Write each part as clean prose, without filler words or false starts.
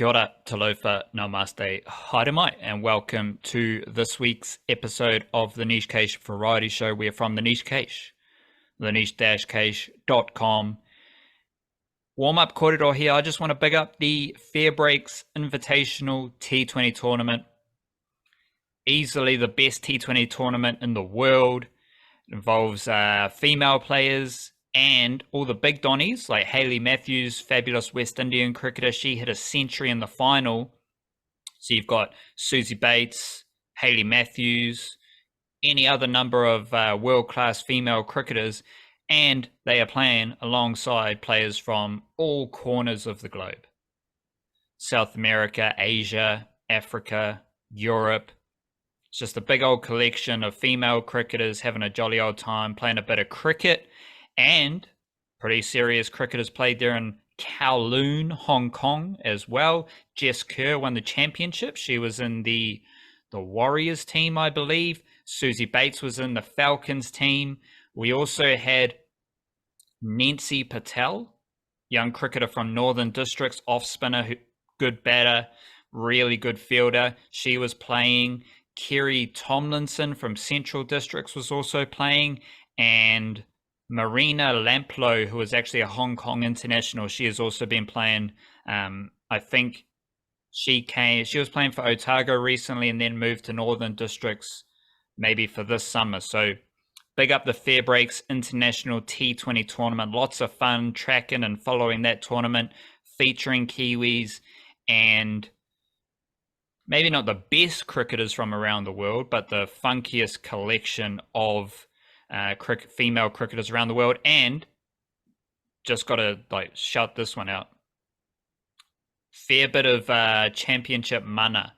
Kia ora, talofa, namaste, haere mai, and welcome to this week's episode of the Niche Cache Variety Show. We are from the Niche Cache, theniche-cache.com. Warm-up corridor here. I just want to big up the Fairbreaks Invitational T20 tournament. Easily the best T20 tournament in the world. It involves female players and all the big donnies like Hayley Matthews, fabulous West Indian cricketer. She hit a century in the final. So you've got Susie Bates, Hayley Matthews, any other number of world-class female cricketers, and they are playing alongside players from all corners of the globe. South America, Asia, Africa, Europe. It's just a big old collection of female cricketers having a jolly old time, playing a bit of cricket, and pretty serious cricketers played there in Kowloon, Hong Kong as well. Jess Kerr won the championship. She was in the Warriors team, I believe. Susie Bates was in the Falcons team. We also had Nancy Patel, young cricketer from Northern Districts, off spinner, good batter, really good fielder. She was playing. Kerry Tomlinson from Central Districts was also playing, and Marina Lamplow, who was actually a Hong Kong international, she has also been playing. I think she was playing for Otago recently and then moved to Northern Districts maybe for this summer. So big up the Fairbreaks International T20 tournament. Lots of fun tracking and following that tournament, featuring Kiwis and maybe not the best cricketers from around the world, but the funkiest collection of female cricketers around the world. And just got to shout this one out. Fair bit of championship mana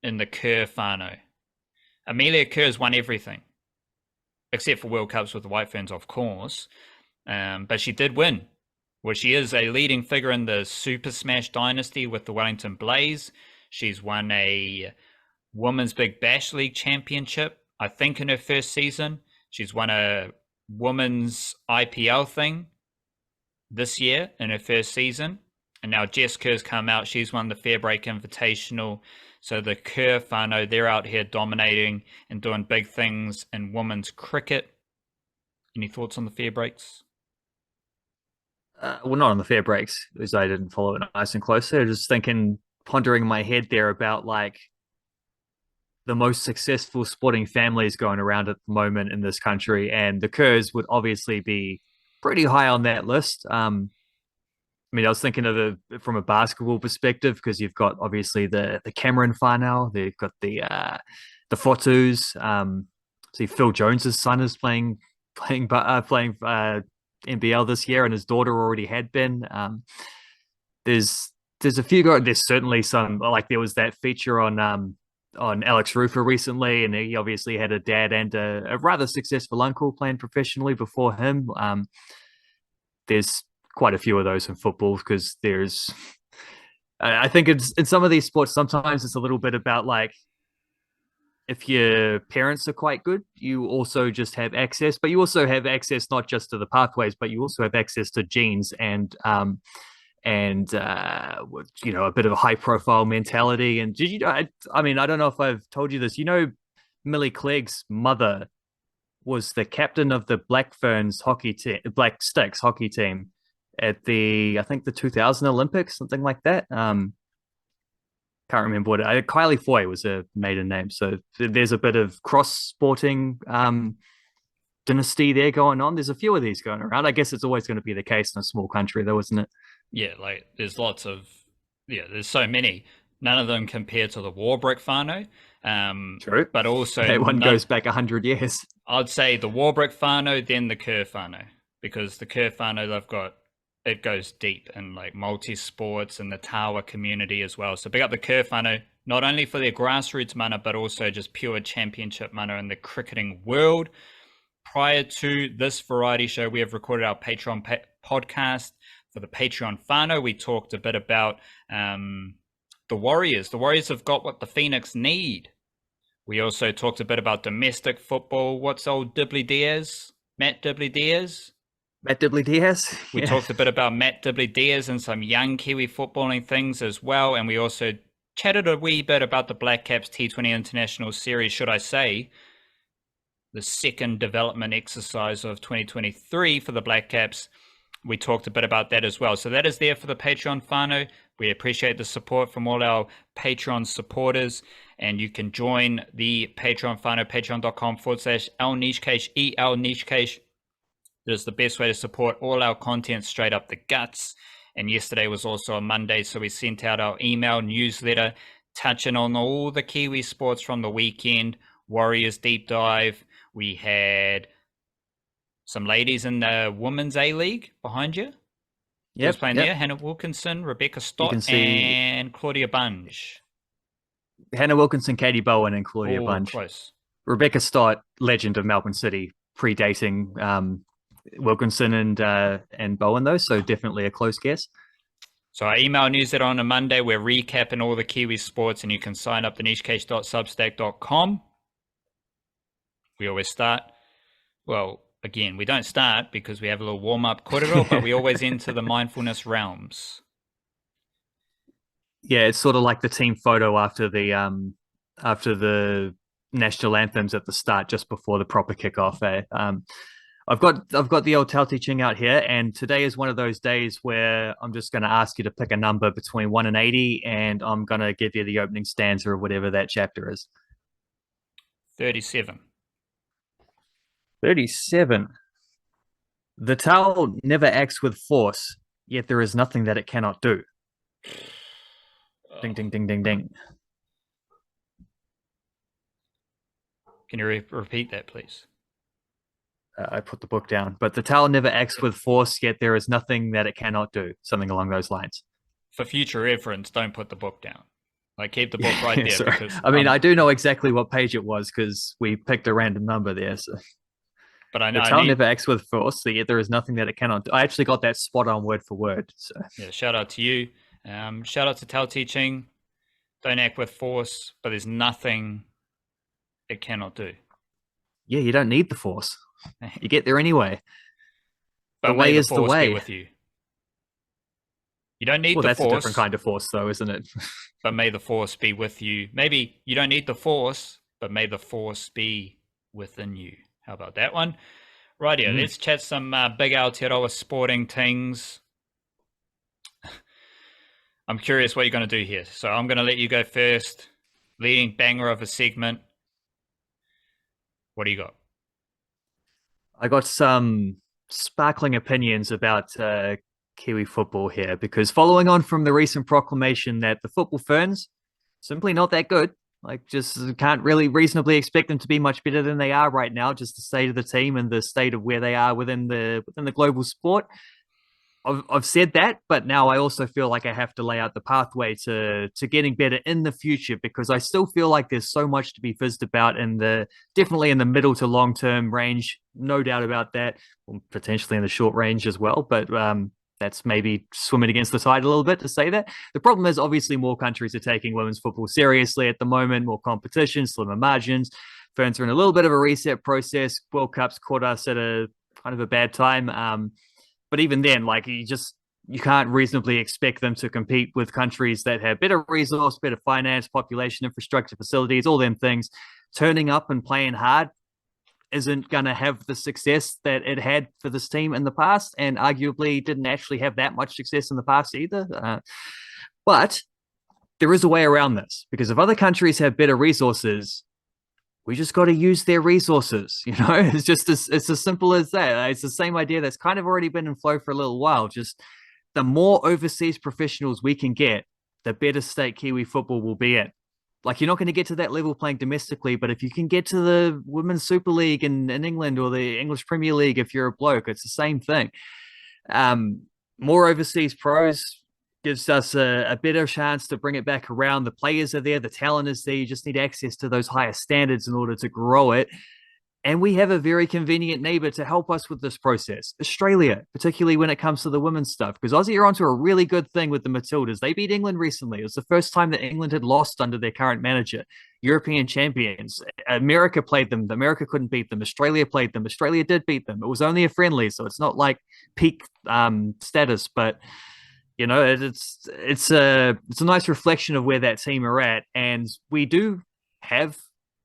in the Kerr whānau. Amelia Kerr's won everything, except for World Cups with the White Ferns, of course. But she did win. Well, she is a leading figure in the Super Smash dynasty with the Wellington Blaze. She's won a Women's Big Bash League championship, I think, in her first season. She's won a Women's IPL thing this year in her first season. And now Jess Kerr's come out. She's won the Fairbreak Invitational. So the Kerr whānau, they're out here dominating and doing big things in women's cricket. Any thoughts on the Fairbreaks? Well, not on the Fairbreaks, because I didn't follow it nice and closely. I was just pondering in my head there about the most successful sporting families going around at the moment in this country, and the Kerrs would obviously be pretty high on that list. I was thinking of it from a basketball perspective, because you've got obviously the Cameron whānau, they've got the Fotus. See, Phil Jones's son is playing NBL this year, and his daughter already had been. There's a few guys. There's certainly some, there was that feature on Alex Rufer recently, and he obviously had a dad and a rather successful uncle playing professionally before him. There's quite a few of those in football, because I think it's in some of these sports, sometimes it's a little bit about if your parents are quite good, you also just have access, but you also have access not just to the pathways, but you also have access to genes and a bit of a high profile mentality. And did you know, I don't know if I've told you this, Millie Clegg's mother was the captain of the Black Sticks hockey team at I think the 2000 Olympics, something like that. Can't remember what Kylie Foy was her maiden name. So there's a bit of cross sporting dynasty there going on. There's a few of these going around. I guess it's always going to be the case in a small country though, isn't it? Yeah, there's there's so many. None of them compare to the Warbrick whānau. True. But also that one goes back 100 years. I'd say the Warbrick whānau, then the Kerr whānau, because the Kerr whānau, it goes deep in multi-sports and the Tawa community as well. So big up the Kerr whānau, not only for their grassroots mana, but also just pure championship mana in the cricketing world. Prior to this variety show, we have recorded our Patreon podcast for the Patreon whānau. We talked a bit about the Warriors. The Warriors have got what the Phoenix need. We also talked a bit about domestic football. What's old Dibley Diaz? Matt Dibley Diaz? Matt Dibley Diaz. We talked a bit about Matt Dibley Diaz and some young Kiwi footballing things as well. And we also chatted a wee bit about the Black Caps T20 International Series, should I say, the second development exercise of 2023 for the Black Caps. We talked a bit about that as well. So that is there for the Patreon whānau. We appreciate the support from all our Patreon supporters. And you can join the Patreon whānau, patreon.com/elnichecase, elnichecase. It is the best way to support all our content straight up the guts. And yesterday was also a Monday, so we sent out our email newsletter touching on all the Kiwi sports from the weekend. Warriors deep dive. We had some ladies in the Women's A-League behind you. Yep, playing there. Hannah Wilkinson, Rebecca Stott, and Claudia Bunge. Hannah Wilkinson, Katie Bowen, and Claudia Bunge. Close. Rebecca Stott, legend of Melbourne City, predating Wilkinson and Bowen, though, so definitely a close guess. So our email newsletter on a Monday, we're recapping all the Kiwi sports, and you can sign up to nichecase.substack.com. We always start, well, again, we don't start because we have a little warm-up korero, but we always enter the mindfulness realms. Yeah, it's sort of like the team photo after the national anthems at the start, just before the proper kickoff. I've got the old Tao Te Ching out here, and today is one of those days where I'm just going to ask you to pick a number between 1 and 80, and I'm going to give you the opening stanza of whatever that chapter is. 37. 37. The Tao never acts with force, yet there is nothing that it cannot do. Ding, ding, ding, ding, ding. Can you repeat that, please? I put the book down. But the Tao never acts with force, yet there is nothing that it cannot do. Something along those lines. For future reference, don't put the book down. Like, keep the book right there. Because, I mean, I do know exactly what page it was because we picked a random number there. So. But I know the Tao never acts with force, so yet there is nothing that it cannot do. I actually got that spot on word for word. So. Yeah, shout out to you. Shout out to Tao Te Ching. Don't act with force, but there's nothing it cannot do. Yeah, you don't need the force. You get there anyway. But the way is the way. Be with you. You don't need the force. That's a different kind of force, though, isn't it? But may the force be with you. Maybe you don't need the force, but may the force be within you. How about that one? Rightio, let's chat some big Aotearoa sporting things. I'm curious what you're going to do here. So I'm going to let you go first. Leading banger of a segment. What do you got? I got some sparkling opinions about Kiwi football here, because following on from the recent proclamation that the Football Ferns simply not that good, like just can't really reasonably expect them to be much better than they are right now, just the state of the team and the state of where they are within the global sport. I've said that, but now I also feel like I have to lay out the pathway to getting better in the future, because I still feel like there's so much to be fizzed about definitely in the middle to long term range, no doubt about that, well, potentially in the short range as well. But that's maybe swimming against the tide a little bit to say that. The problem is obviously more countries are taking women's football seriously at the moment, more competition, slimmer margins. Ferns are in a little bit of a reset process. World Cup's caught us at a kind of a bad time. But even then, like you can't reasonably expect them to compete with countries that have better resource, better finance, population, infrastructure, facilities, all them things. Turning up and playing hard isn't going to have the success that it had for this team in the past, and arguably didn't actually have that much success in the past either. But there is a way around this, because if other countries have better resources, we just got to use their resources. You know, it's as simple as that. It's the same idea that's kind of already been in flow for a little while. Just the more overseas professionals we can get, the better state Kiwi football will be in. Like, you're not going to get to that level playing domestically, but if you can get to the Women's Super League in England or the English Premier League, if you're a bloke, it's the same thing. More overseas pros gives us a better chance to bring it back around. The players are there, the talent is there. You just need access to those higher standards in order to grow it. And we have a very convenient neighbor to help us with this process, Australia, particularly when it comes to the women's stuff. Because Aussie are onto a really good thing with the Matildas. They beat England recently. It was the first time that England had lost under their current manager. European champions. America played them. America couldn't beat them. Australia played them. Australia did beat them. It was only a friendly, so it's not like peak status, but you know it's a nice reflection of where that team are at, and we do have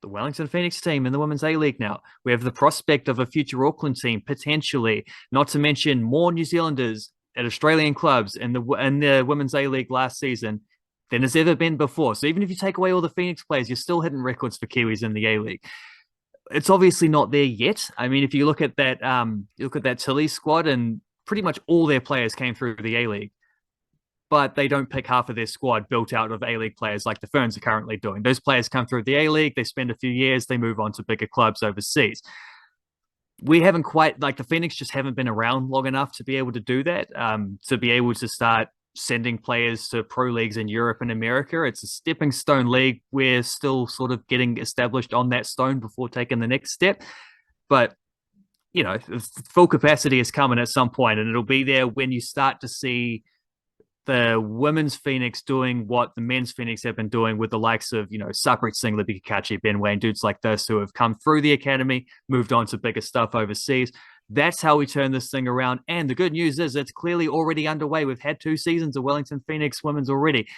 the Wellington Phoenix team in the Women's A-League now. We have the prospect of a future Auckland team, potentially, not to mention more New Zealanders at Australian clubs in the Women's A-League last season than has ever been before. So even if you take away all the Phoenix players, you're still hitting records for Kiwis in the A-League. It's obviously not there yet. I mean, if you look at that Tilly squad, and pretty much all their players came through the A-League, but they don't pick half of their squad built out of A-League players like the Ferns are currently doing. Those players come through the A-League, they spend a few years, they move on to bigger clubs overseas. We haven't quite, like the Phoenix just haven't been around long enough to be able to do that, to be able to start sending players to pro leagues in Europe and America. It's a stepping stone league. We're still sort of getting established on that stone before taking the next step. But you know, full capacity is coming at some point, and it'll be there when you start to see the women's Phoenix doing what the men's Phoenix have been doing with the likes of, you know, Saprit Singh, Libby Kakachi, Ben Wayne, dudes like this who have come through the academy, moved on to bigger stuff overseas. That's how we turn this thing around. And the good news is it's clearly already underway. We've had 2 seasons of Wellington Phoenix women's already.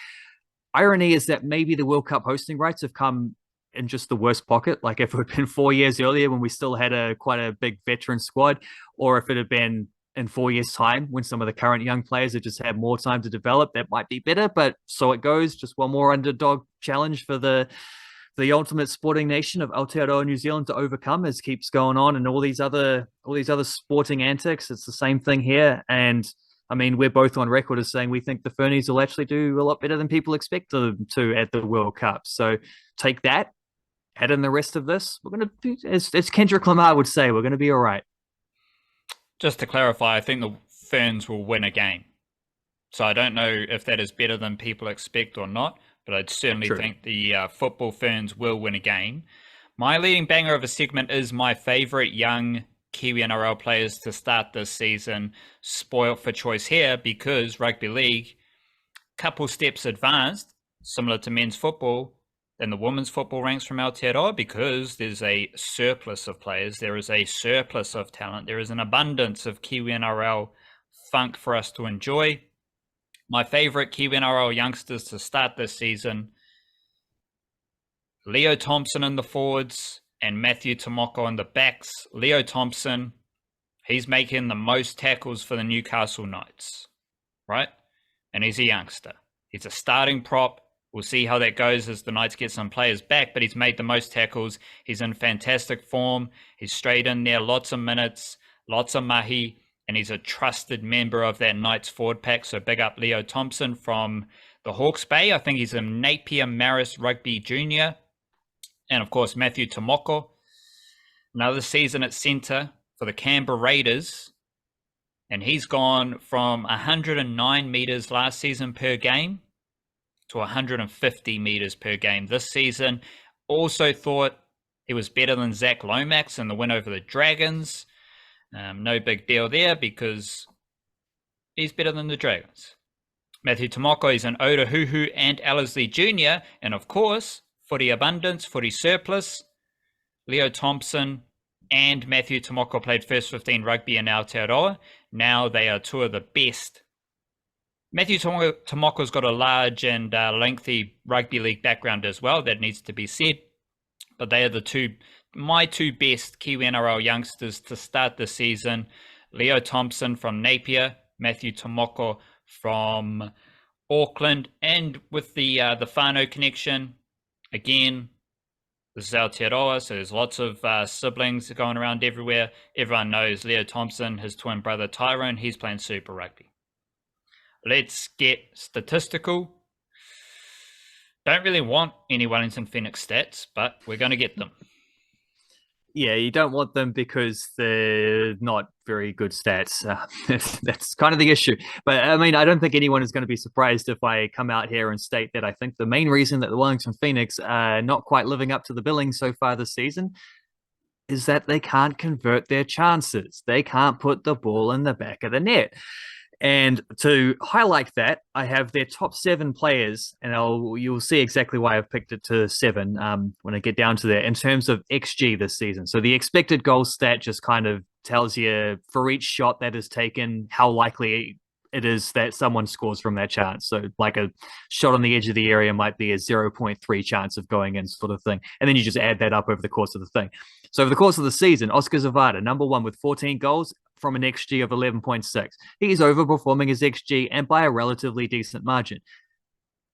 Irony is that maybe the World Cup hosting rights have come in just the worst pocket. Like if it had been 4 years earlier when we still had quite a big veteran squad, or if it had been in 4 years' time when some of the current young players have just had more time to develop, that might be better. But so it goes. Just one more underdog challenge for the ultimate sporting nation of Aotearoa New Zealand to overcome as keeps going on, and all these other sporting antics. It's the same thing here. And I mean, we're both on record as saying we think the Fernies will actually do a lot better than people expect them to at the World Cup. So take that, add in the rest of this. We're going to, as Kendrick Lamar would say, we're going to be all right. Just to clarify, I think the Ferns will win a game. So I don't know if that is better than people expect or not, but I'd certainly think the Football Ferns will win a game. My leading banger of a segment is my favorite young Kiwi NRL players to start this season. Spoiled for choice here because rugby league, couple steps advanced, similar to men's football, than the women's football ranks from Aotearoa, because there's a surplus of players, there is a surplus of talent, there is an abundance of Kiwi NRL funk for us to enjoy. My favorite Kiwi NRL youngsters to start this season: Leo Thompson in the forwards and Matthew Timoko in the backs. Leo Thompson, he's making the most tackles for the Newcastle Knights, right? And he's a youngster. He's a starting prop. We'll see how that goes as the Knights get some players back, but he's made the most tackles. He's in fantastic form. He's straight in there, lots of minutes, lots of mahi, and he's a trusted member of that Knights forward pack. So big up Leo Thompson from the Hawke's Bay. I think he's a Napier Maris Rugby Junior. And of course, Matthew Timoko, another season at centre for the Canberra Raiders. And he's gone from 109 metres last season per game to 150 meters per game this season. Also thought he was better than Zach Lomax in the win over the Dragons. No big deal there because he's better than the Dragons. Matthew Timoko is an Oda Huhu and Ellerslie Jr. And of course, footy abundance, footy surplus. Leo Thompson and Matthew Timoko played first 15 rugby in Aotearoa. Now they are 2 of the best. Matthew Timoko's got a large and lengthy rugby league background as well. That needs to be said. But they are my 2 best Kiwi NRL youngsters to start the season. Leo Thompson from Napier, Matthew Timoko from Auckland. And with the whānau connection, again, this is Aotearoa, so there's lots of siblings going around everywhere. Everyone knows Leo Thompson, his twin brother Tyrone, he's playing Super Rugby. Let's get statistical. Don't really want any Wellington Phoenix stats, but we're going to get them. Yeah, you don't want them because they're not very good stats. That's kind of the issue. But I mean, I don't think anyone is going to be surprised if I come out here and state that I think the main reason that the Wellington Phoenix are not quite living up to the billing so far this season is that they can't convert their chances. They can't put the ball in the back of the net. And to highlight that, I have their top 7 players, and you'll see exactly why I've picked it to 7 when I get down to that in terms of XG this season. So the expected goal stat just kind of tells you for each shot that is taken, how likely it is that someone scores from that chance. So like a shot on the edge of the area might be a 0.3 chance of going in sort of thing. And then you just add that up over the course of the thing. So over the course of the season, Oscar Zavada, number 1 with 14 goals from an XG of 11.6. He's overperforming his XG and by a relatively decent margin.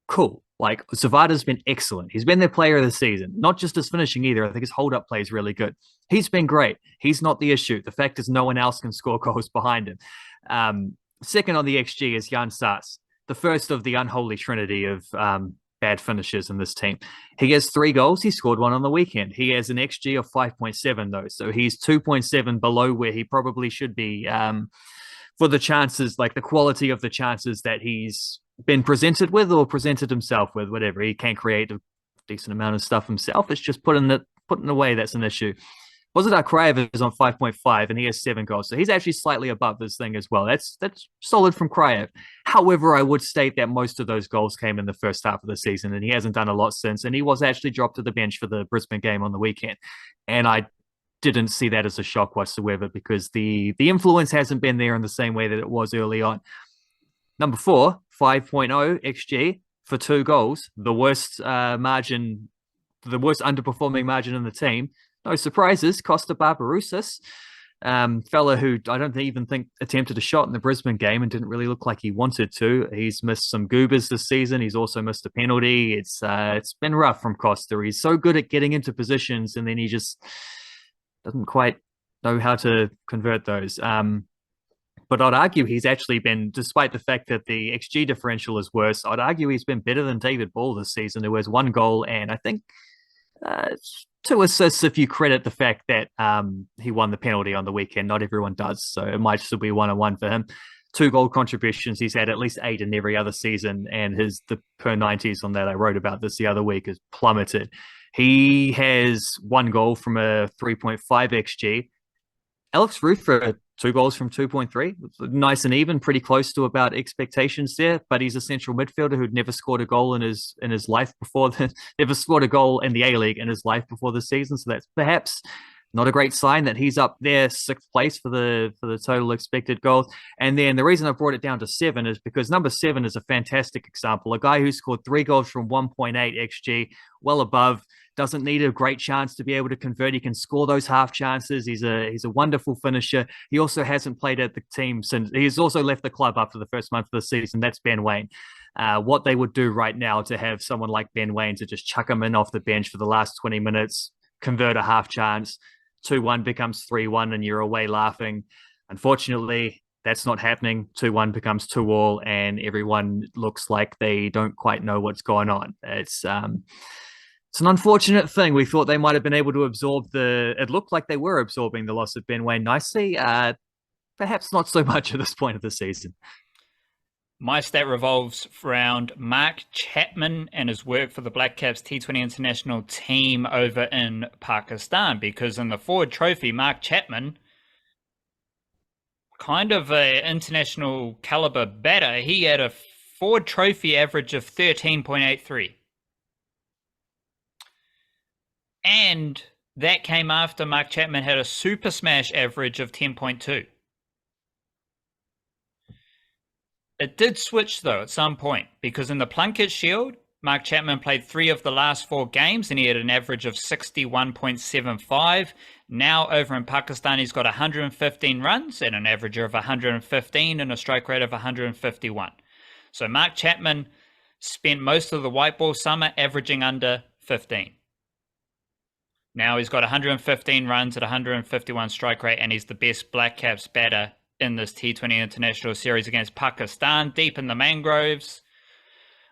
Cool. Like Zavada's been excellent. He's been their player of the season, not just his finishing either. I think his hold-up play is really good. He's been great. He's not the issue. The fact is no one else can score goals behind him. Second on the XG is Jan Saas, the first of the unholy trinity of bad finishers in this team. He has 3 goals. He scored 1 on the weekend. He has an XG of 5.7, though. So he's 2.7 below where he probably should be for the chances, like the quality of the chances that he's been presented with or presented himself with, whatever. He can create a decent amount of stuff himself. It's just putting away that's an issue. Bozidar Kraev is on 5.5 and he has 7 goals. So he's actually slightly above this thing as well. That's solid from Kraev. However, I would state that most of those goals came in the first half of the season and he hasn't done a lot since. And he was actually dropped to the bench for the Brisbane game on the weekend. And I didn't see that as a shock whatsoever because the influence hasn't been there in the same way that it was early on. Number 4, 5.0 XG for 2 goals. The worst margin, the worst underperforming margin in the team. No surprises, Costa Barbarouses, fella who I don't even think attempted a shot in the Brisbane game and didn't really look like he wanted to. He's missed some goobers this season. He's also missed a penalty. It's been rough from Costa. He's so good at getting into positions and then he just doesn't quite know how to convert those. But I'd argue he's actually been, despite the fact that the XG differential is worse, I'd argue he's been better than David Ball this season, who has 1 goal and I think 2 assists if you credit the fact that he won the penalty on the weekend. Not everyone does, so it might still be 1-1 for him. 2 goal contributions. He's had at least 8 in every other season, and the per 90s on that I wrote about this the other week has plummeted. He has 1 goal from a 3.5 XG. Alex Rufer, 2 goals from 2.3. Nice and even, pretty close to about expectations there. But he's a central midfielder who'd never scored a goal in his life before. Never scored a goal in the A-League in his life before the season. So that's perhaps not a great sign that he's up there 6th place for the total expected goals. And then the reason I brought it down to 7 is because number 7 is a fantastic example. A guy who scored 3 goals from 1.8 XG, well above. Doesn't need a great chance to be able to convert. He can score those half chances. He's a wonderful finisher. He also hasn't played at the team since. He's also left the club after the first month of the season. That's Ben Waine. What they would do right now to have someone like Ben Waine to just chuck him in off the bench for the last 20 minutes, convert a half chance, 2-1 becomes 3-1 and you're away laughing. Unfortunately, that's not happening. 2-1 becomes 2-2 and everyone looks like they don't quite know what's going on. It's an unfortunate thing. We thought they might have been able to absorb it looked like they were absorbing the loss of Ben Waine nicely. Perhaps not so much at this point of the season. My stat revolves around Mark Chapman and his work for the Black Caps T20 International team over in Pakistan, because in the Ford Trophy, Mark Chapman, kind of an international caliber batter, he had a Ford Trophy average of 13.83. And that came after Mark Chapman had a Super Smash average of 10.2. It did switch, though, at some point, because in the Plunkett Shield, Mark Chapman played 3 of the last 4 games, and he had an average of 61.75. Now, over in Pakistan, he's got 115 runs and an average of 115 and a strike rate of 151. So Mark Chapman spent most of the white ball summer averaging under 15. Now he's got 115 runs at 151 strike rate, and he's the best Black Caps batter in this T20 International Series against Pakistan, deep in the mangroves.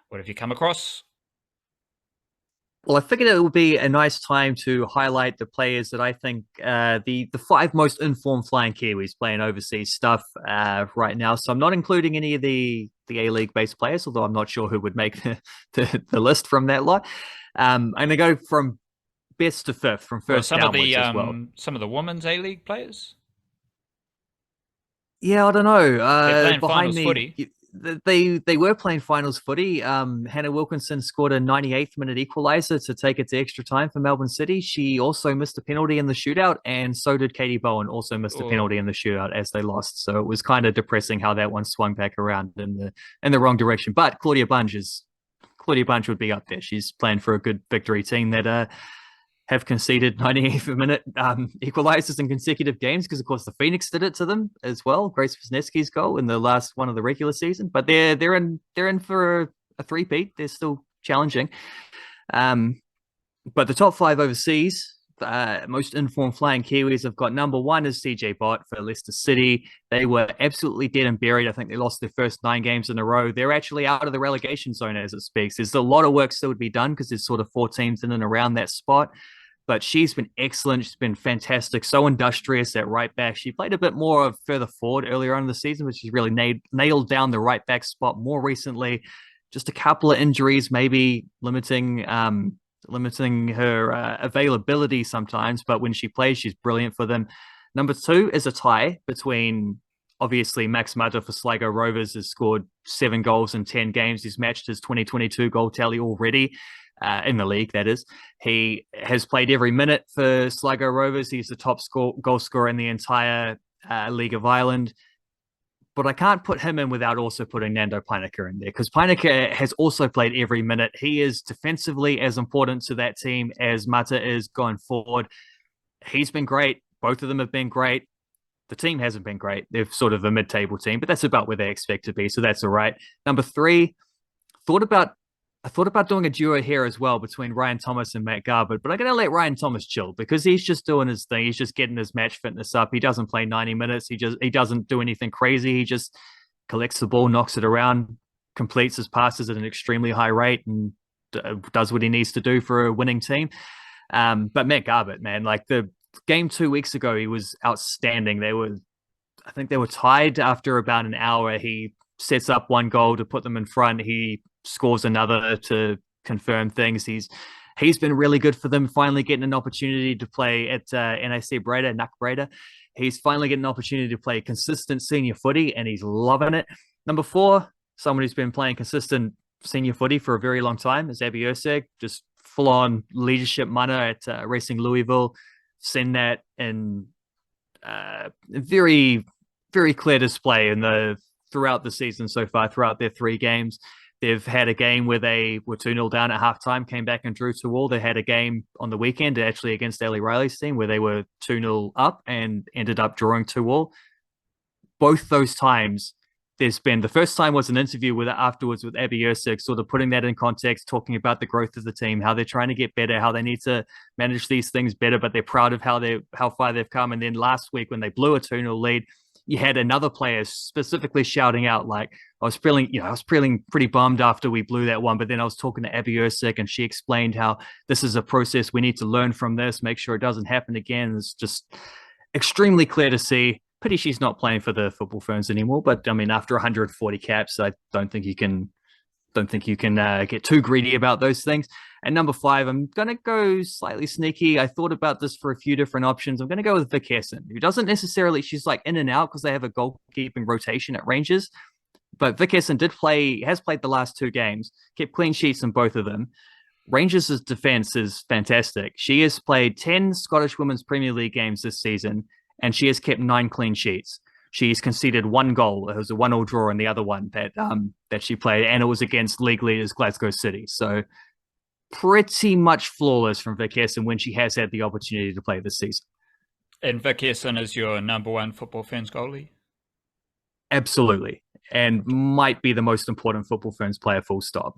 What have you come across? Well, I figured it would be a nice time to highlight the players that I think the 5 most informed flying Kiwis playing overseas stuff right now. So I'm not including any of the A-League based players, although I'm not sure who would make the list from that lot. I'm going to go from best to fifth from Well, first downwards as well. some of the women's A-League players, Yeah, I don't know. they're playing Behind finals me, footy. they were playing finals footy. Hannah Wilkinson scored a 98th minute equaliser to take it to extra time for Melbourne City. She also missed a penalty in the shootout, and so did Katie Bowen. Also missed a Oh, penalty in the shootout as they lost. So it was kind of depressing how that one swung back around in the wrong direction. But Claudia Bunge would be up there. She's playing for a good victory team that have conceded 98th minute equalizers in consecutive games because, of course, the Phoenix did it to them as well. Grace Wisniewski's goal in the last one of the regular season, but they're in for a three-peat. They're still challenging. But the top five overseas, most informed flying Kiwis have got number one is CJ Bott for Leicester City. They were absolutely dead and buried. I think they lost their first 9 games in a row. They're actually out of the relegation zone as it speaks. There's a lot of work still to be done because there's sort of 4 teams in and around that spot. But she's been excellent. She's been fantastic. So industrious at right back. She played a bit more of further forward earlier on in the season, but she's really nailed down the right back spot more recently. Just a couple of injuries, maybe limiting her availability sometimes. But when she plays, she's brilliant for them. Number 2 is a tie between, obviously, Max Mata for Sligo Rovers has scored 7 goals in 10 games. He's matched his 2022 goal tally already. In the league, that is. He has played every minute for Sligo Rovers. He's the top goal scorer in the entire League of Ireland. But I can't put him in without also putting Nando Peinecker in there because Peinecker has also played every minute. He is defensively as important to that team as Mata is going forward. He's been great. Both of them have been great. The team hasn't been great. They're sort of a mid-table team, but that's about where they expect to be, so that's all right. Number 3, I thought about doing a duo here as well between Ryan Thomas and Matt Garbutt, but I'm going to let Ryan Thomas chill because he's just doing his thing. He's just getting his match fitness up. He doesn't play 90 minutes. He doesn't do anything crazy. He just collects the ball, knocks it around, completes his passes at an extremely high rate, and does what he needs to do for a winning team. But Matt Garbutt, man, like the game 2 weeks ago, he was outstanding. I think they were tied after about an hour. He sets up one goal to put them in front. He scores another to confirm things. He's been really good for them, finally getting an opportunity to play at NAC Breda, NAC Breda. He's finally getting an opportunity to play consistent senior footy, and he's loving it. Number 4, someone who's been playing consistent senior footy for a very long time is Abby Urseg, just full-on leadership mana at Racing Louisville. Seen that in very, very clear display throughout the season so far, throughout their 3 games. They've had a game where they were 2-0 down at halftime, came back and drew 2-2. They had a game on the weekend, actually against Ellie Riley's team, where they were 2-0 up and ended up drawing 2-2. Both those times, the first time was an interview with afterwards with Abby Ursig, sort of putting that in context, talking about the growth of the team, how they're trying to get better, how they need to manage these things better, but they're proud of how far they've come. And then last week when they blew a 2-0 lead, you had another player specifically shouting out, like, I was feeling pretty bummed after we blew that one, but then I was talking to Abby Ursik and she explained how this is a process. We need to learn from this, make sure it doesn't happen again. It's just extremely clear to see. Pity she's not playing for the Football Ferns anymore, but I mean, after 140 caps, I don't think you can get too greedy about those things. And number 5, I'm going to go slightly sneaky. I thought about this for a few different options. I'm going to go with Vic Hesson, who doesn't necessarily, she's like in and out because they have a goalkeeping rotation at Rangers. But Vic Hesson has played the last 2 games, kept clean sheets in both of them. Rangers' defense is fantastic. She has played 10 Scottish Women's Premier League games this season, and she has kept 9 clean sheets. She's conceded 1 goal. It was a 1-1 draw in the other one that she played, and it was against league leaders Glasgow City. So pretty much flawless from Vic Hesson when she has had the opportunity to play this season. And Vic Hesson is your number 1 Football Ferns goalie? Absolutely. And might be the most important Football Ferns player, full stop.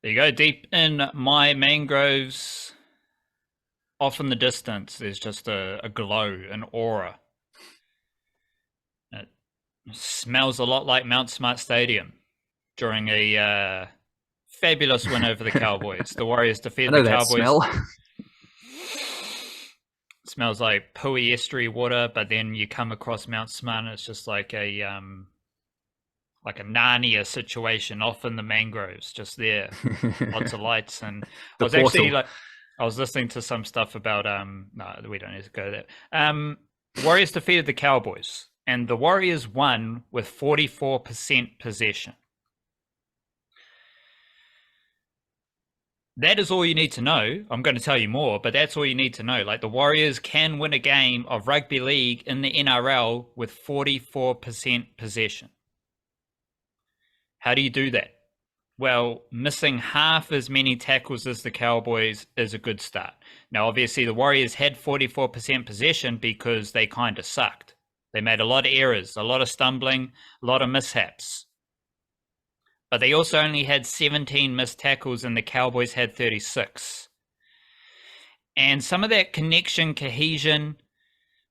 There you go. Deep in my mangroves, off in the distance, there's just a glow, an aura. It smells a lot like Mount Smart Stadium during a fabulous win over the Cowboys. The Warriors defeat the Cowboys. Smell. It smells like Pui estuary water, but then you come across Mount Smart and it's just like a Narnia situation off in the mangroves, just there. Lots of lights. And I was actually like, I was listening to some stuff about no, we don't need to go there. Warriors defeated the Cowboys, and the Warriors won with 44% possession. That is all you need to know. I'm going to tell you more, but that's all you need to know. Like, the Warriors can win a game of rugby league in the NRL with 44% possession. How do you do that? Well, missing half as many tackles as the Cowboys is a good start. Now, obviously, the Warriors had 44% possession because they kind of sucked. They made a lot of errors, a lot of stumbling, a lot of mishaps. But they also only had 17 missed tackles, and the Cowboys had 36. And some of that connection, cohesion,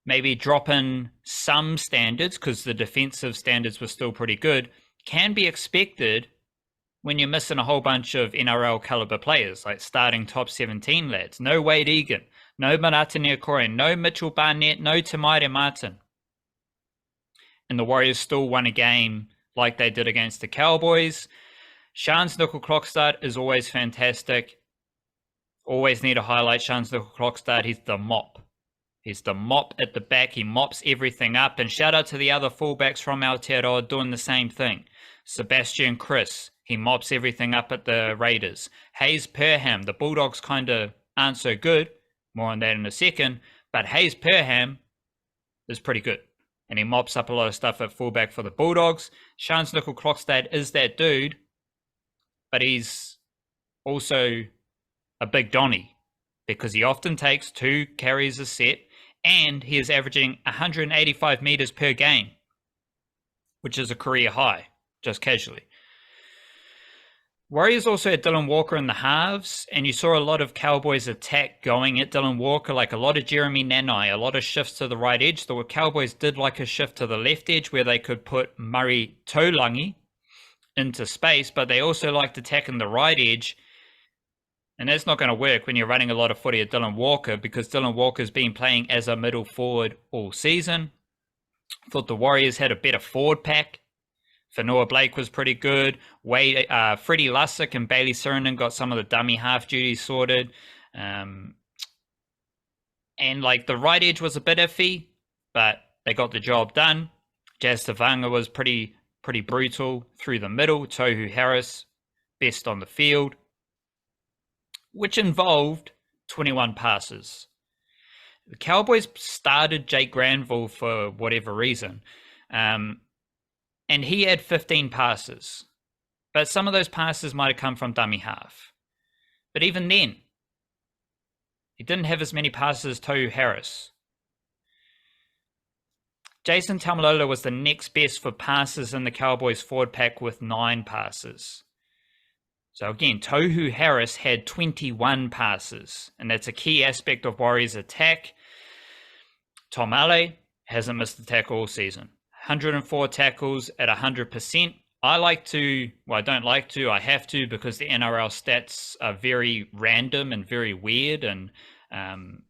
maybe dropping some standards, because the defensive standards were still pretty good, can be expected when you're missing a whole bunch of NRL caliber players, like starting top 17 lads. No Wade Egan, no Marata Niokore, no Mitchell Barnett, no Tamaire Martin. And the Warriors still won a game like they did against the Cowboys. Shans Nickel-Klokstad is always fantastic. Always need to highlight Shans Nickel-Klokstad. He's the mop. He's the mop at the back. He mops everything up. And shout out to the other fullbacks from Aotearoa doing the same thing. Sebastian Chris, he mops everything up at the Raiders. Hayes Perham, the Bulldogs kind of aren't so good. More on that in a second. But Hayes Perham is pretty good. And he mops up a lot of stuff at fullback for the Bulldogs. Shans Nickel-Klokstad is that dude. But he's also a big Donny because he often takes 2 carries a set, and he is averaging 185 meters per game, which is a career high, just casually. Warriors also had Dylan Walker in the halves, and you saw a lot of Cowboys attack going at Dylan Walker, like a lot of Jeremy Nanai, a lot of shifts to the right edge. The Cowboys did like a shift to the left edge where they could put Murray Taulangi into space, but they also liked attacking the right edge, and that's not going to work when you're running a lot of footy at Dylan Walker, because Dylan Walker's been playing as a middle forward all season. Thought the Warriors had a better forward pack. Fanua Blake was pretty good. Freddie Lussick and Bailey Sirenden got some of the dummy half duties sorted, and like the right edge was a bit iffy, but they got the job done. Jazz Tavanga was pretty brutal through the middle. Tohu Harris, best on the field, which involved 21 passes. The Cowboys started Jake Granville for whatever reason, and he had 15 passes. But some of those passes might have come from dummy half. But even then, he didn't have as many passes as Tohu Harris. Jason Taumalolo was the next best for passes in the Cowboys forward pack with 9 passes. So again, Tohu Harris had 21 passes, and that's a key aspect of Warriors' attack. Tom Ale hasn't missed a tackle all season. 104 tackles at 100%. I have to, because the NRL stats are very random and very weird, and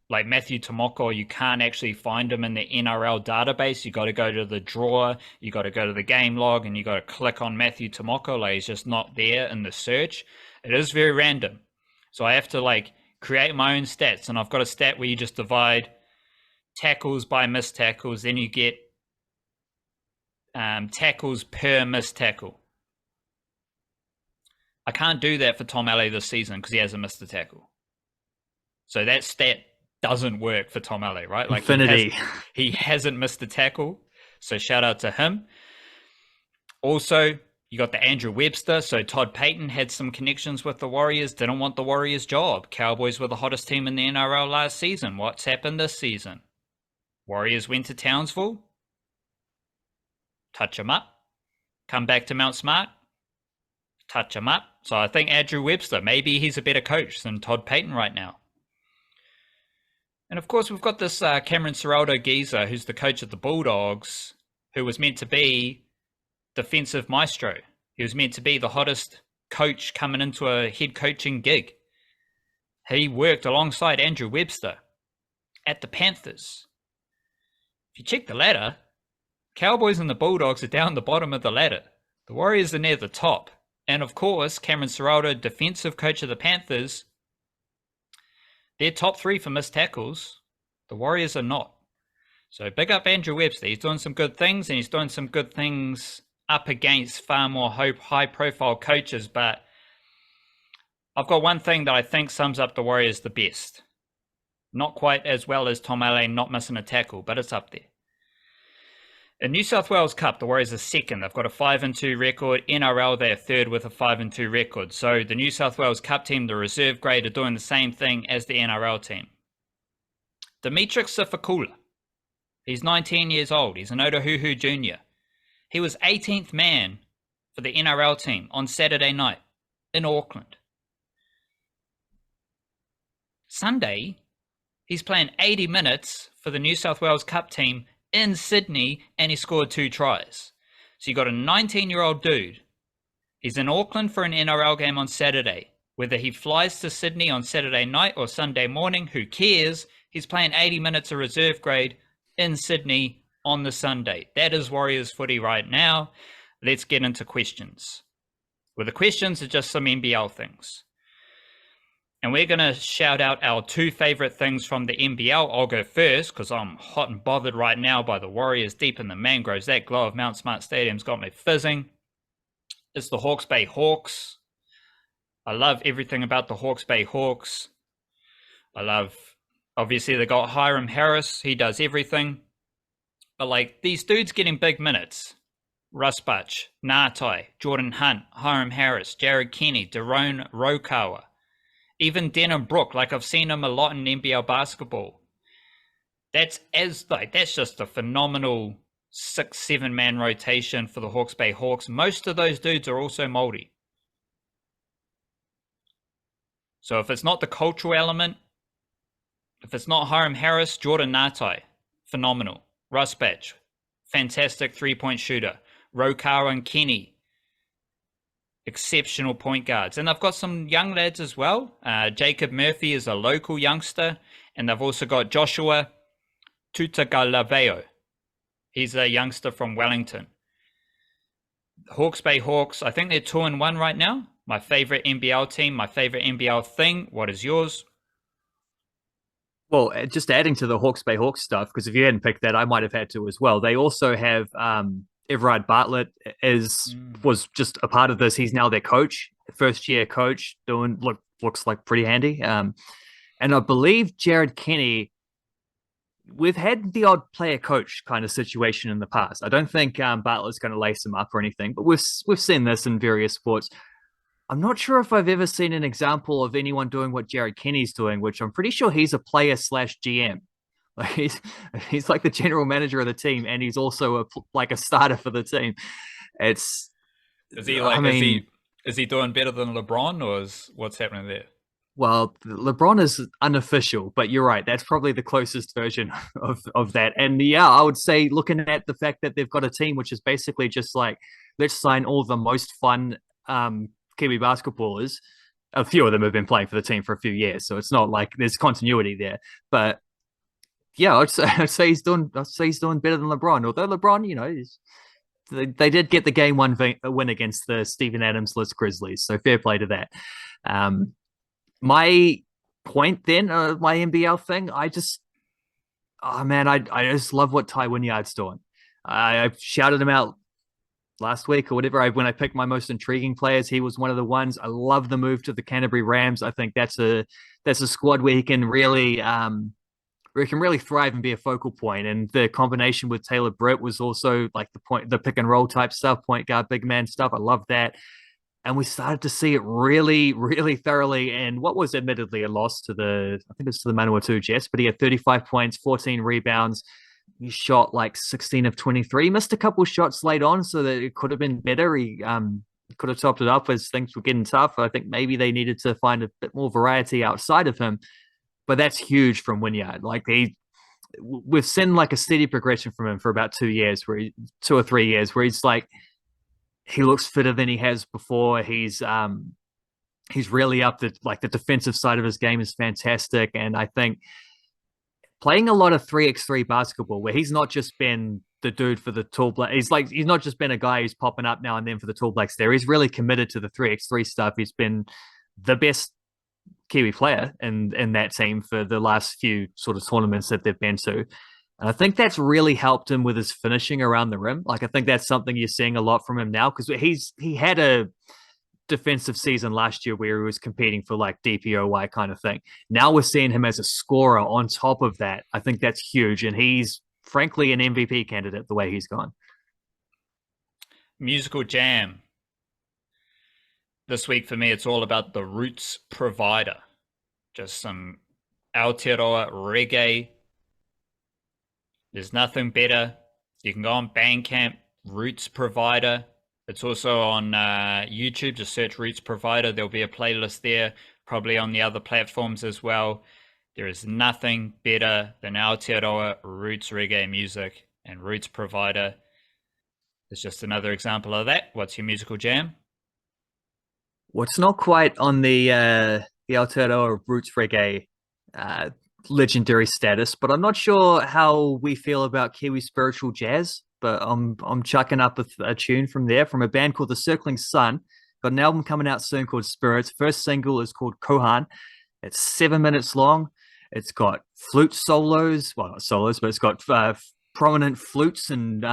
like Matthew Timoko, you can't actually find him in the NRL database. You got to go to the drawer, you got to go to the game log, and you got to click on Matthew Timoko. Like, he's just not there in the search. It is very random. So I have to like create my own stats, and I've got a stat where you just divide tackles by missed tackles, then you get tackles per missed tackle. I can't do that for Tom Ale this season because he hasn't missed a tackle. So that stat doesn't work for Tom Ale, right? Like, Infinity. He hasn't missed a tackle. So shout out to him. Also, you got the Andrew Webster. So Todd Payton had some connections with the Warriors, didn't want the Warriors' job. Cowboys were the hottest team in the NRL last season. What's happened this season? Warriors went to Townsville, touch him up, come back to Mount Smart, touch him up. So I think Andrew Webster, maybe he's a better coach than Todd Payton right now. And of course, we've got this Cameron Ciraldo geezer, who's the coach of the Bulldogs, who was meant to be defensive maestro. He was meant to be the hottest coach coming into a head coaching gig. He worked alongside Andrew Webster at the Panthers. If you check the ladder, Cowboys and the Bulldogs are down the bottom of the ladder. The Warriors are near the top. And of course, Cameron Ciraldo, defensive coach of the Panthers, They're top 3 for missed tackles. The Warriors are not. So big up Andrew Webster. He's doing some good things, and he's doing some good things up against far more high-profile coaches. But I've got one thing that I think sums up the Warriors the best. Not quite as well as Tom Allen not missing a tackle, but it's up there. In New South Wales Cup, the Warriors are second. They've got a 5-2 record. NRL, they're third with a 5-2 record. So the New South Wales Cup team, the reserve grade, are doing the same thing as the NRL team. Dimitri Sifakula. He's 19 years old. He's an Otahuhu junior. He was 18th man for the NRL team on Saturday night in Auckland. Sunday, he's playing 80 minutes for the New South Wales Cup team in Sydney, and he scored 2 tries. So you got a 19-year-old dude. He's in Auckland for an NRL game on Saturday. Whether he flies to Sydney on Saturday night or Sunday morning, who cares? He's playing 80 minutes of reserve grade in Sydney on the Sunday. That is Warriors footy right now. Let's get into questions. Well, the questions are just some NBL things. And we're going to shout out our 2 favorite things from the NBL. I'll go first because I'm hot and bothered right now by the Warriors deep in the mangroves. That glow of Mount Smart Stadium's got me fizzing. It's the Hawke's Bay Hawks. I love everything about the Hawke's Bay Hawks. Obviously, they got Hiram Harris. He does everything. But, like, these dudes getting big minutes. Russ Butch, Ngātai, Jordan Hunt, Hiram Harris, Jared Kenny, Daron Rokawa. Even Denham Brook, like I've seen him a lot in NBL basketball. That's just a phenomenal 6-7 man rotation for the Hawke's Bay Hawks. Most of those dudes are also Māori. So if it's not the cultural element, if it's not Hiram Harris, Jordan Ngātai, phenomenal. Russ Batch, fantastic 3-point shooter. Rokawa and Kenny, exceptional point guards. And they've got some young lads as well. Jacob Murphy is a local youngster. And they've also got Joshua Tutagalaveo. He's a youngster from Wellington. Hawke's Bay Hawks, I think they're 2-1 right now. My favorite NBL team, my favorite NBL thing. What is yours? Well, just adding to the Hawke's Bay Hawks stuff, because if you hadn't picked that, I might have had to as well. They also have Everard Bartlett was just a part of this. He's now their coach, first year coach, looks like pretty handy. And I believe Jared Kenny, we've had the odd player coach kind of situation in the past. I don't think Bartlett's going to lace him up or anything, but we've seen this in various sports. I'm not sure if I've ever seen an example of anyone doing what Jared Kenny's doing, which I'm pretty sure he's a player / GM. Like he's like the general manager of the team, and he's also a starter for the team. Is he doing better than LeBron, or what's happening there? Well, LeBron is unofficial, but you're right. That's probably the closest version of that. And yeah, I would say looking at the fact that they've got a team which is basically just like, let's sign all the most fun Kiwi basketballers. A few of them have been playing for the team for a few years, so it's not like there's continuity there. But yeah, I'd say he's doing better than LeBron. Although LeBron, they did get the game 1 win against the Steven Adams-less Grizzlies, so fair play to that. My point then, my NBL thing, I just love what Ty Wynyard's doing. I shouted him out last week or whatever. When I picked my most intriguing players, he was one of the ones. I love the move to the Canterbury Rams. I think that's a squad where he can really thrive and be a focal point. And the combination with Taylor Britt was also like the pick and roll type stuff, point guard, big man stuff. I love that. And we started to see it really, really thoroughly. And what was admittedly a loss to the Manawatu Jets, but he had 35 points, 14 rebounds. He shot like 16 of 23, missed a couple shots late on, so that it could have been better. He could have topped it up as things were getting tough. I think maybe they needed to find a bit more variety outside of him, but that's huge from Wynyard. Like we've seen like a steady progression from him for about 2 or 3 years, where he's like, he looks fitter than he has before. He's really up the defensive side of his game is fantastic. And I think playing a lot of 3x3 basketball, where he's not just been the dude for the Tall Blacks. He's not just been a guy who's popping up now and then for the Tall Blacks there. He's really committed to the 3x3 stuff. He's been the best Kiwi player in that team for the last few sort of tournaments that they've been to. And I think that's really helped him with his finishing around the rim. Like I think that's something you're seeing a lot from him now because he had a defensive season last year where he was competing for like DPOY kind of thing. Now we're seeing him as a scorer on top of that. I think that's huge, and he's frankly an MVP candidate the way he's gone. Musical jam. This week for me, it's all about the Roots Provider. Just some Aotearoa reggae. There's nothing better. You can go on Bandcamp, Roots Provider. It's also on YouTube. Just search Roots Provider. There'll be a playlist there, probably on the other platforms as well. There is nothing better than Aotearoa Roots reggae music, and Roots Provider is just another example of that. What's your musical jam? Well, it's not quite on the Aotearoa Roots reggae legendary status, but I'm not sure how we feel about Kiwi spiritual jazz. But I'm chucking up a tune from there from a band called The Circling Sun. Got an album coming out soon called Spirits. First single is called Kohan. It's 7 minutes long. It's got flute solos, well not solos, but it's got prominent flutes and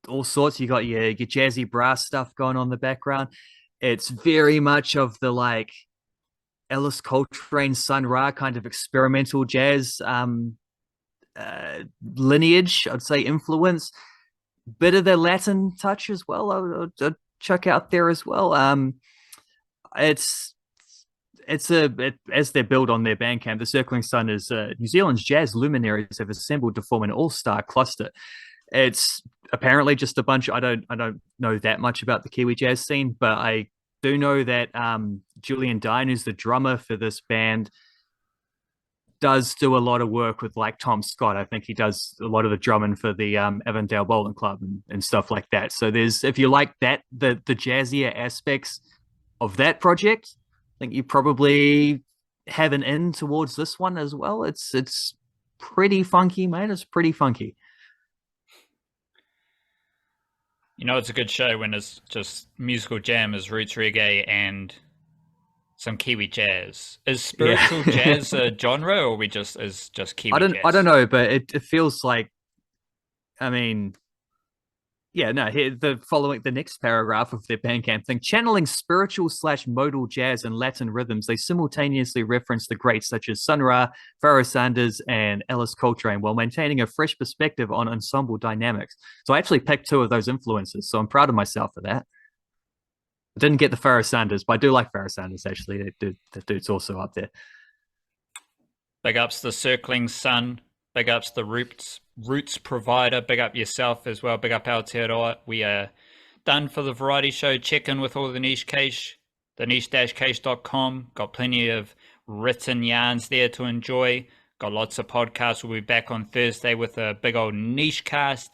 all sorts. You got your jazzy brass stuff going on in the background. It's very much of the like Ellis Coltrane, Sun Ra kind of experimental jazz lineage, I'd say influence. Bit of the Latin touch as well. I'll check out there as well. As they build on their Bandcamp, the Circling Sun is New Zealand's jazz luminaries have assembled to form an all-star cluster. It's apparently just a bunch. I don't know that much about the Kiwi jazz scene, but I do know that Julian Dine, who's the drummer for this band, does do a lot of work with like Tom Scott. I think he does a lot of the drumming for the Avondale Bowling Club and stuff like that. So there's, if you like that, the jazzier aspects of that project, I think you probably have an in towards this one as well. It's pretty funky, man. It's pretty funky. You know, it's a good show when it's just musical jam is roots reggae and some Kiwi jazz. Is spiritual jazz a genre, or we just is just Kiwi jazz? I don't know, but it feels like, I mean, yeah, no. Here, the next paragraph of their Bandcamp thing, channeling spiritual / modal jazz and Latin rhythms, they simultaneously reference the greats such as Sun Ra, Pharoah Sanders, and Ellis Coltrane, while maintaining a fresh perspective on ensemble dynamics. So I actually picked two of those influences, so I'm proud of myself for that. I didn't get the Pharoah Sanders, but I do like Pharoah Sanders, actually. The dude's also up there. Big ups the Circling Sun. Big ups the Roots Provider. Big up yourself as well. Big up Aotearoa. We are done for the variety show. Check in with all the niche cache, the niche-cache.com. Got plenty of written yarns there to enjoy. Got lots of podcasts. We'll be back on Thursday with a big old niche cast.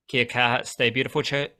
Kia kaha, stay beautiful. Chur.